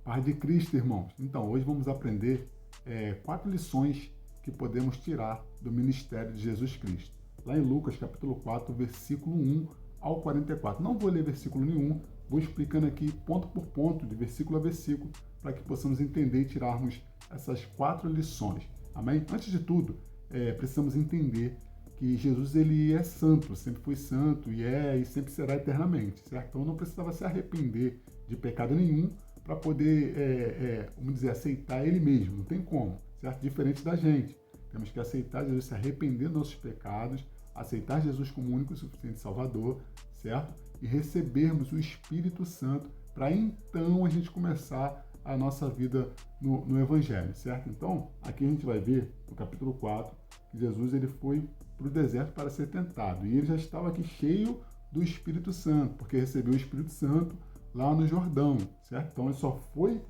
Paz de Cristo, irmãos. Então, hoje vamos aprender 4 lições que podemos tirar do ministério de Jesus Cristo. Lá em Lucas, capítulo 4, versículo 1 ao 44. Não vou ler versículo nenhum, vou explicando aqui ponto por ponto, de versículo a versículo, para que possamos entender e tirarmos essas 4 lições. Amém? Antes de tudo, precisamos entender que Jesus ele é santo, sempre foi santo e sempre será eternamente, certo? Então não precisava se arrepender de pecado nenhum para poder, vamos dizer, aceitar ele mesmo, não tem como, certo? Diferente da gente. Temos que aceitar Jesus, se arrepender dos nossos pecados, aceitar Jesus como o único e suficiente Salvador, certo? E recebermos o Espírito Santo para então a gente começar a nossa vida no Evangelho, certo? Então, aqui a gente vai ver, no capítulo 4, que Jesus ele foi para o deserto para ser tentado. E ele já estava aqui cheio do Espírito Santo, porque recebeu o Espírito Santo lá no Jordão, certo? Então, ele só foi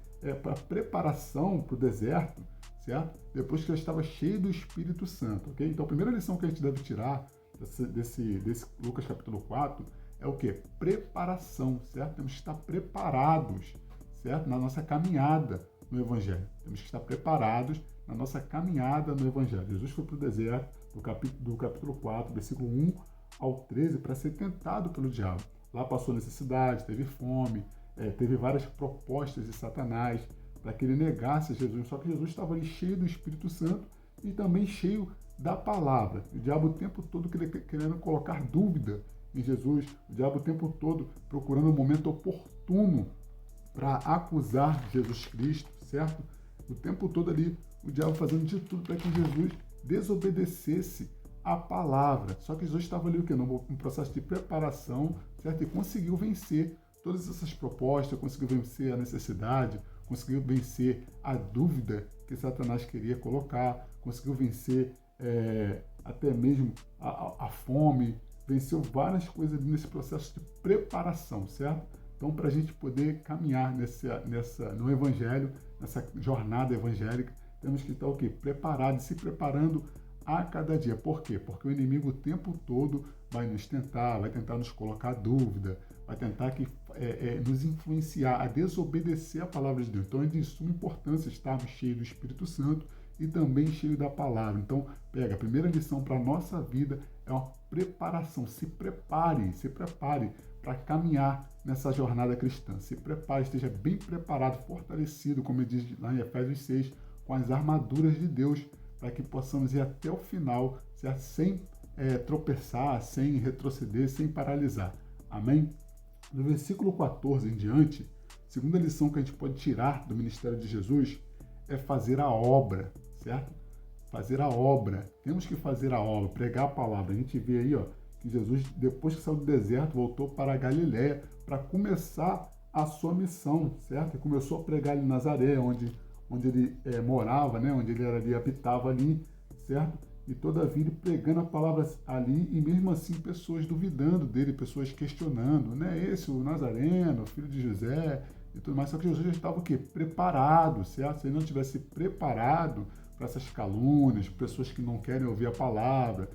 para preparação para o deserto, certo? Depois que já estava cheio do Espírito Santo, ok? Então, a primeira lição que a gente deve tirar desse Lucas capítulo 4 é o quê? Preparação, certo? Temos que estar preparados, certo? Na nossa caminhada no Evangelho. Temos que estar preparados na nossa caminhada no Evangelho. Jesus foi para o deserto, do capítulo 4, versículo 1 ao 13, para ser tentado pelo diabo. Lá passou necessidade, teve fome, teve várias propostas de Satanás para que ele negasse Jesus. Só que Jesus estava ali cheio do Espírito Santo e também cheio da palavra. O diabo o tempo todo querendo colocar dúvida em Jesus, o diabo o tempo todo procurando um momento oportuno para acusar Jesus Cristo, certo? O tempo todo ali, o diabo fazendo de tudo para que Jesus desobedecesse a palavra. Só que Jesus estava ali o quê? Num processo de preparação, certo? E conseguiu vencer todas essas propostas, conseguiu vencer a necessidade, conseguiu vencer a dúvida que Satanás queria colocar, conseguiu vencer até mesmo a fome, venceu várias coisas nesse processo de preparação, certo? Então, para a gente poder caminhar no Evangelho, nessa jornada evangélica, temos que estar o quê? Preparados, se preparando a cada dia. Por quê? Porque o inimigo o tempo todo vai nos tentar, vai tentar nos colocar dúvida, vai tentar nos influenciar a desobedecer a palavra de Deus. Então, é de suma importância estarmos cheios do Espírito Santo e também cheio da palavra. Então, a primeira lição para a nossa vida é uma preparação. Se prepare para caminhar nessa jornada cristã. Se prepare, esteja bem preparado, fortalecido, como diz lá em Efésios 6, com as armaduras de Deus, para que possamos ir até o final, certo? Sem tropeçar, sem retroceder, sem paralisar. Amém? No versículo 14 em diante, segunda lição que a gente pode tirar do ministério de Jesus é fazer a obra, certo? Fazer a obra. Temos que fazer a obra, pregar a palavra. A gente vê aí, que Jesus, depois que saiu do deserto, voltou para a Galiléia para começar a sua missão, certo? Ele começou a pregar em Nazaré, onde ele morava, né? Onde ele habitava ali, certo? E todavia ele pregando a palavra ali e mesmo assim pessoas duvidando dele, pessoas questionando, né? Esse o Nazareno, filho de José e tudo mais. Só que Jesus já estava o quê? Preparado, certo? Se ele não tivesse preparado para essas calúnias, pessoas que não querem ouvir a palavra,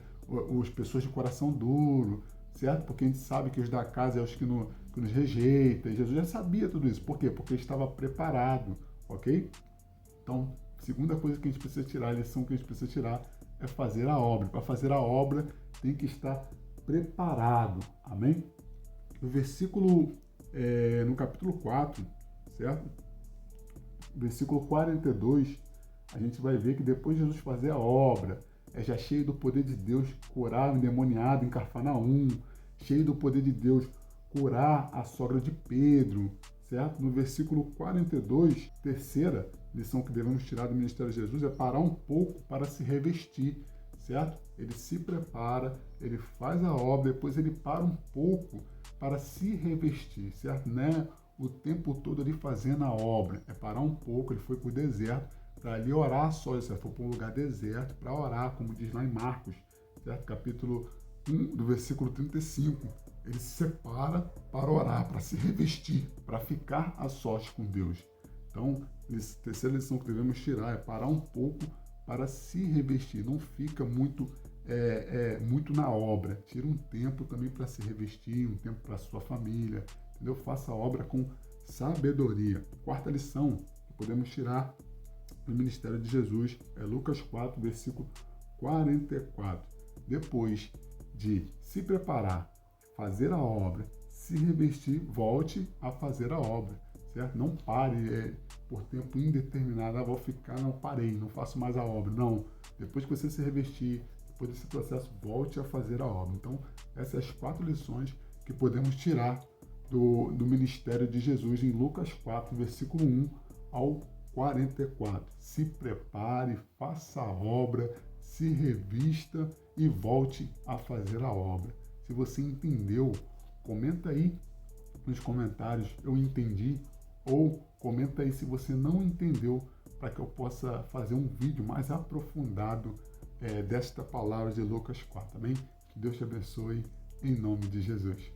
as pessoas de coração duro, certo? Porque a gente sabe que os da casa é os que nos rejeitam. E Jesus já sabia tudo isso. Por quê? Porque ele estava preparado, ok? Então, segunda coisa que a gente precisa tirar, a lição que a gente precisa tirar é fazer a obra. Para fazer a obra, tem que estar preparado. Amém? No versículo, no capítulo 4, certo? Versículo 42, a gente vai ver que depois de Jesus fazer a obra, já cheio do poder de Deus, curar o endemoniado em Cafarnaum, cheio do poder de Deus, curar a sogra de Pedro, certo? No versículo 42, terceira lição que devemos tirar do ministério de Jesus é parar um pouco para se revestir, certo? Ele se prepara, ele faz a obra, depois ele para um pouco para se revestir, certo? Não é o tempo todo ali fazendo a obra, é parar um pouco. Ele foi para o deserto para ali orar só, certo? Foi para um lugar deserto para orar, como diz lá em Marcos, certo? Capítulo 1, do versículo 35. Ele se separa para orar, para se revestir, para ficar a sós com Deus. Então, a terceira lição que devemos tirar é parar um pouco para se revestir. Não fica muito na obra. Tira um tempo também para se revestir, um tempo para a sua família, entendeu? Faça a obra com sabedoria. Quarta lição que podemos tirar do ministério de Jesus é Lucas 4, versículo 44. Depois de se preparar, fazer a obra, se revestir, volte a fazer a obra, certo? Não pare por tempo indeterminado, vou ficar, não parei, não faço mais a obra. Não, depois que você se revestir, depois desse processo, volte a fazer a obra. Então, essas 4 lições que podemos tirar do ministério de Jesus em Lucas 4, versículo 1 ao 44. Se prepare, faça a obra, se revista e volte a fazer a obra. Se você entendeu, comenta aí nos comentários, eu entendi, ou comenta aí se você não entendeu, para que eu possa fazer um vídeo mais aprofundado desta palavra de Lucas 4, amém? Que Deus te abençoe, em nome de Jesus.